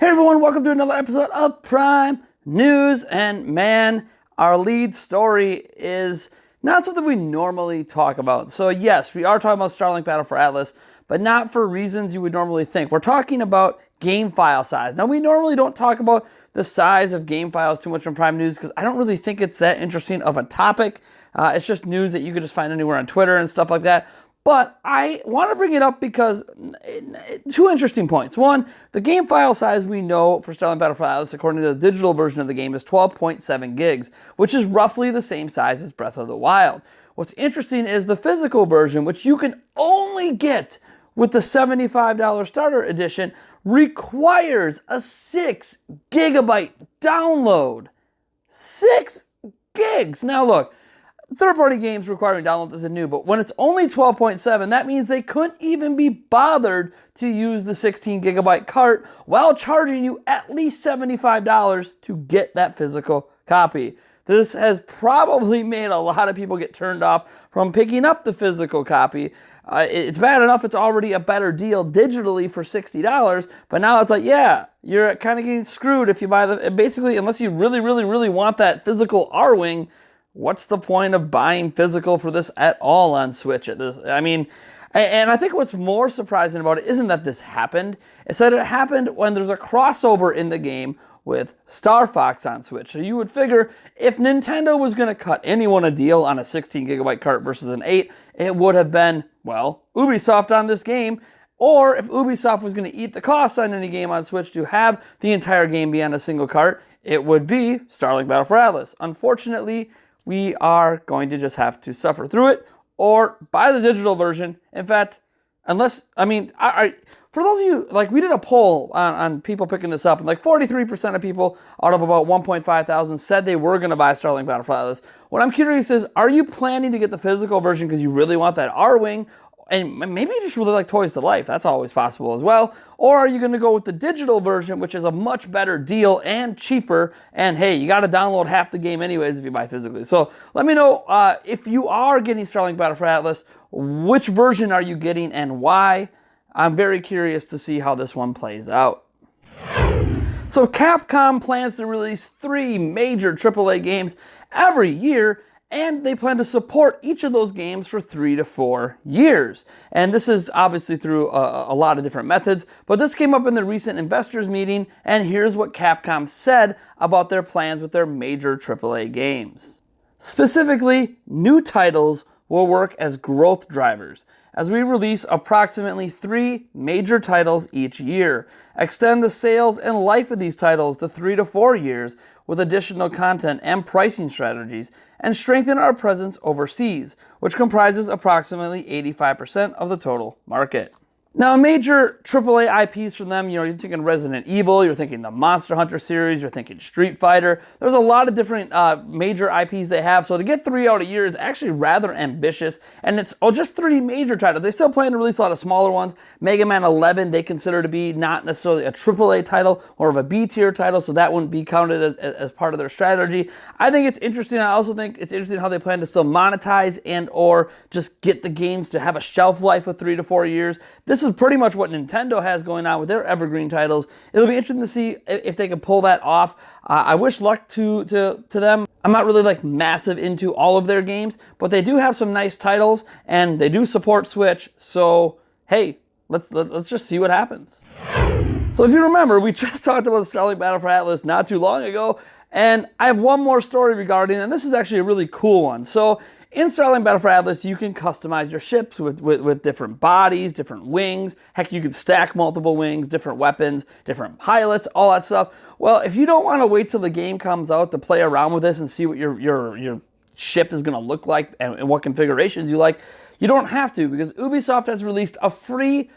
Hey everyone, welcome to another episode of Prime News. And man, our lead story is not something we normally talk about. So yes, we are talking about Starlink Battle for Atlas, but not for reasons you would normally think. We're talking about game file size. Now, we normally don't talk about the size of game files too much on Prime News because I don't really think it's that interesting of a topic. It's just news that you could just find anywhere on Twitter and stuff like that. But I want to bring it up because two interesting points. One, the game file size we know for Starlink Battle for Atlas, according to the digital version of the game, is 12.7 gigs, which is roughly the same size as Breath of the Wild. What's interesting is the physical version, which you can only get with the $75 starter edition, requires a 6 gigabyte download. 6 gigs! Now look, third-party games requiring downloads isn't new, but when it's only 12.7, that means they couldn't even be bothered to use the 16 gigabyte cart while charging you at least $75 to get that physical copy. This has probably made a lot of people get turned off from picking up the physical copy. It's bad enough it's already a better deal digitally for $60, but now it's like, yeah, you're kind of getting screwed if you buy the, basically, unless you really want that physical R-Wing. What's the point of buying physical for this at all on Switch at this? I mean, and I think what's more surprising about it isn't that this happened. It's that it happened when there's a crossover in the game with Star Fox on Switch. So you would figure if Nintendo was going to cut anyone a deal on a 16 gigabyte cart versus an 8, it would have been, well, Ubisoft on this game. Or if Ubisoft was going to eat the cost on any game on Switch to have the entire game be on a single cart, it would be Starlink Battle for Atlas. Unfortunately, we are going to just have to suffer through it or buy the digital version. In fact, unless, I mean, for those of you, like we did a poll on people picking this up, and like 43% of people out of about 1.5 thousand said they were going to buy Starlink Battle for Atlas. What I'm curious is, are you planning to get the physical version because you really want that R-Wing? And maybe you just really like Toys to Life. That's always possible as well. Or are you going to go with the digital version, which is a much better deal and cheaper? And hey, you got to download half the game anyways if you buy physically. So let me know if you are getting Starlink Battle for Atlas, which version are you getting and why? I'm very curious to see how this one plays out. So Capcom plans to release 3 major AAA games every year, and they plan to support each of those games for 3 to 4 years. And this is obviously through a lot of different methods, but this came up in the recent investors meeting, and here's what Capcom said about their plans with their major AAA games. Specifically, new titles will work as growth drivers as we release approximately 3 major titles each year, extend the sales and life of these titles to 3 to 4 years with additional content and pricing strategies, and strengthen our presence overseas, which comprises approximately 85% of the total market. Now, major AAA IPs from them, you're thinking Resident Evil, you're thinking the Monster Hunter series, you're thinking Street Fighter. There's a lot of different major IPs they have, so to get 3 out a year is actually rather ambitious, and it's just 3 major titles. They still plan to release a lot of smaller ones. Mega Man 11 they consider to be not necessarily a AAA title, more of a B-tier title, so that wouldn't be counted as part of their strategy. I think it's interesting. I also think it's interesting how they plan to still monetize and or just get the games to have a shelf life of 3 to 4 years. This is pretty much what Nintendo has going on with their evergreen titles. It'll be interesting to see if they can pull that off. I wish luck to them. I'm not really like massive into all of their games, but they do have some nice titles and they do support Switch. So hey, let's just see what happens. So if you remember, we just talked about Starlink Battle for Atlas not too long ago, and I have one more story regarding, and this is actually a really cool one. So in Starlink Battle for Atlas, you can customize your ships with different bodies, different wings. Heck, you can stack multiple wings, different weapons, different pilots, all that stuff. Well, if you don't want to wait till the game comes out to play around with this and see what your ship is going to look like and what configurations you like, you don't have to, because Ubisoft has released a free,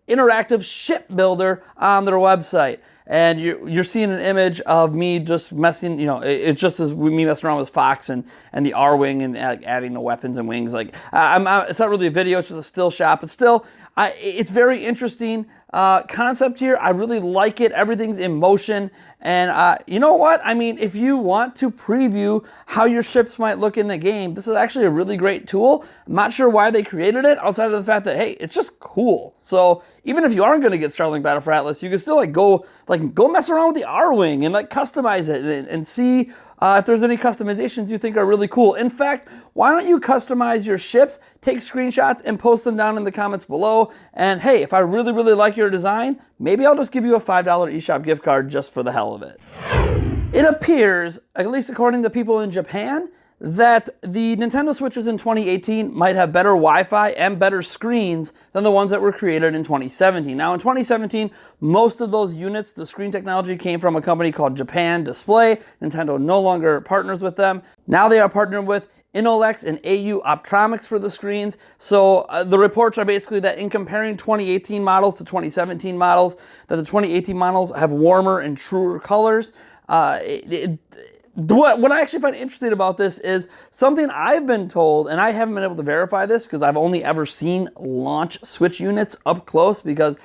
interactive ship builder on their website. And you're seeing an image of me just messing, it's just as me messing around with Fox and the R-Wing and adding the weapons and wings. It's not really a video, it's just a still shot, but still, it's very interesting. concept here. I really like it. Everything's in motion. And you know what? I mean, if you want to preview how your ships might look in the game, this is actually a really great tool. I'm not sure why they created it outside of the fact that, hey, it's just cool. So even if you aren't going to get Starlink Battle for Atlas, you can still go mess around with the R-Wing and customize it and see if there's any customizations you think are really cool. In fact, why don't you customize your ships, take screenshots, and post them down in the comments below. And hey, if I really, really like your design, maybe I'll just give you a $5 eShop gift card just for the hell of it. It appears, at least according to people in Japan, that the Nintendo Switches in 2018 might have better Wi-Fi and better screens than the ones that were created in 2017. Now in 2017, most of those units, the screen technology came from a company called Japan Display. Nintendo no longer partners with them. Now they are partnered with Inolex and AU Optronics for the screens. So the reports are basically that in comparing 2018 models to 2017 models, that the 2018 models have warmer and truer colors. What I actually find interesting about this is something I've been told, and I haven't been able to verify this because I've only ever seen launch Switch units up close because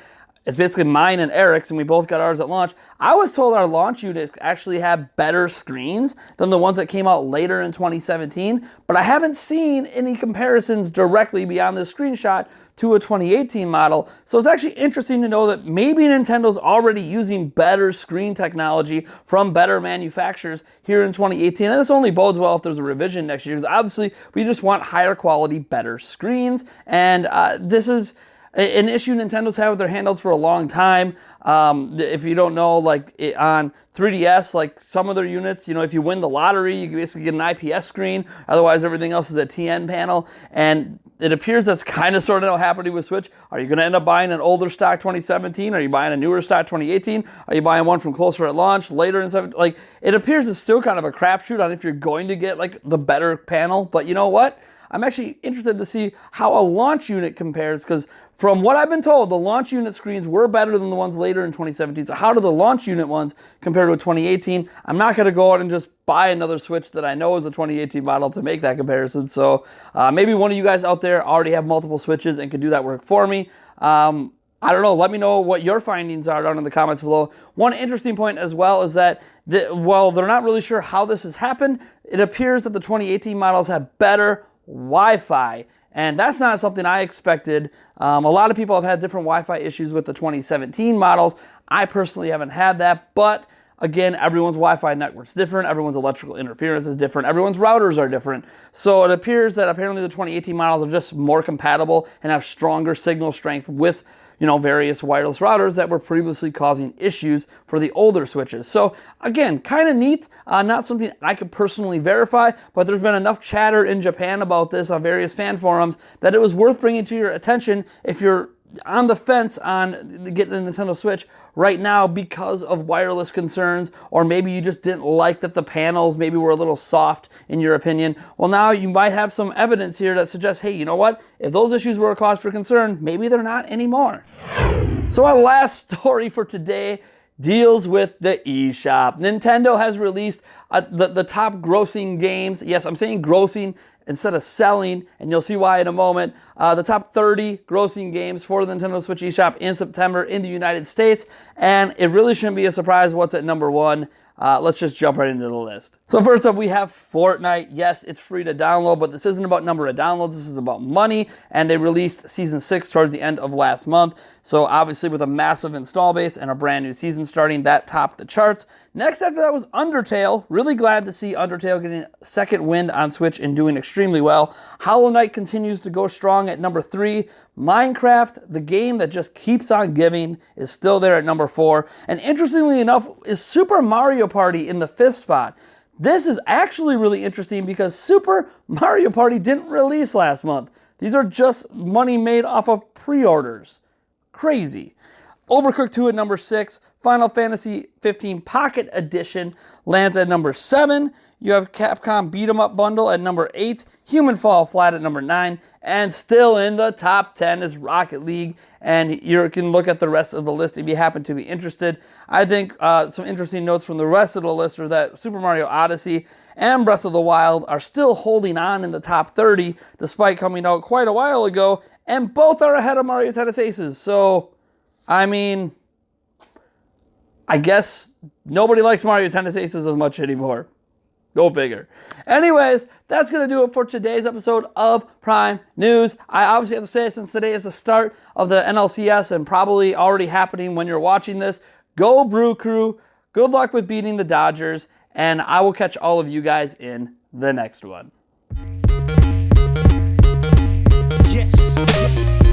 it's basically mine and Eric's, and we both got ours at launch. I was told our launch units actually have better screens than the ones that came out later in 2017, but I haven't seen any comparisons directly beyond this screenshot to a 2018 model. So it's actually interesting to know that maybe Nintendo's already using better screen technology from better manufacturers here in 2018. And this only bodes well if there's a revision next year, because obviously we just want higher quality, better screens. And this is an issue Nintendo's had with their handhelds for a long time. If you don't know, on 3DS, some of their units, if you win the lottery, you basically get an IPS screen. Otherwise, everything else is a TN panel. And it appears that's kind of sort of happening with Switch. Are you going to end up buying an older stock 2017? Are you buying a newer stock 2018? Are you buying one from closer at launch, later in 17? It appears it's still kind of a crapshoot on if you're going to get the better panel. But you know what? I'm actually interested to see how a launch unit compares, because from what I've been told, the launch unit screens were better than the ones later in 2017. So how do the launch unit ones compare to a 2018? I'm not going to go out and just buy another Switch that I know is a 2018 model to make that comparison. So maybe one of you guys out there already have multiple Switches and can do that work for me. I don't know. Let me know what your findings are down in the comments below. One interesting point as well is that while they're not really sure how this has happened, it appears that the 2018 models have better Wi-Fi, and that's not something I expected. A lot of people have had different Wi-Fi issues with the 2017 models. I personally haven't had that, but again, everyone's Wi-Fi network's different, everyone's electrical interference is different, everyone's routers are different. So it appears that apparently the 2018 models are just more compatible and have stronger signal strength with various wireless routers that were previously causing issues for the older Switches. So again, kind of neat, not something I could personally verify, but there's been enough chatter in Japan about this on various fan forums that it was worth bringing to your attention if you're on the fence on getting a Nintendo Switch right now because of wireless concerns, or maybe you just didn't like that the panels maybe were a little soft in your opinion. Well, now you might have some evidence here that suggests, hey, you know what? If those issues were a cause for concern, maybe they're not anymore. So our last story for today deals with the eShop. Nintendo has released the top grossing games. Yes, I'm saying grossing instead of selling, and you'll see why in a moment. The top 30 grossing games for the Nintendo Switch eShop in September in the United States, and it really shouldn't be a surprise what's at number one. Let's just jump right into the list. So first up, we have Fortnite. Yes, it's free to download, but this isn't about number of downloads. This is about money, and they released Season 6 towards the end of last month. So obviously with a massive install base and a brand new season starting, that topped the charts. Next after that was Undertale. Really glad to see Undertale getting a second wind on Switch and doing extremely well. Hollow Knight continues to go strong at number 3. Minecraft, the game that just keeps on giving, is still there at number 4. And interestingly enough, is Super Mario Party in the 5th spot. This is actually really interesting because Super Mario Party didn't release last month. These are just money made off of pre-orders. Crazy. Overcooked 2 at number 6. Final Fantasy 15 Pocket Edition lands at number 7. You have Capcom Beat 'em Up Bundle at number 8. Human Fall Flat at number 9. And still in the top 10 is Rocket League. And you can look at the rest of the list if you happen to be interested. I think some interesting notes from the rest of the list are that Super Mario Odyssey and Breath of the Wild are still holding on in the top 30, despite coming out quite a while ago. And both are ahead of Mario Tennis Aces. So I mean, I guess nobody likes Mario Tennis Aces as much anymore. Go figure. Anyways, that's going to do it for today's episode of Prime News. I obviously have to say, since today is the start of the NLCS and probably already happening when you're watching this, go Brew Crew. Good luck with beating the Dodgers, and I will catch all of you guys in the next one. Yes.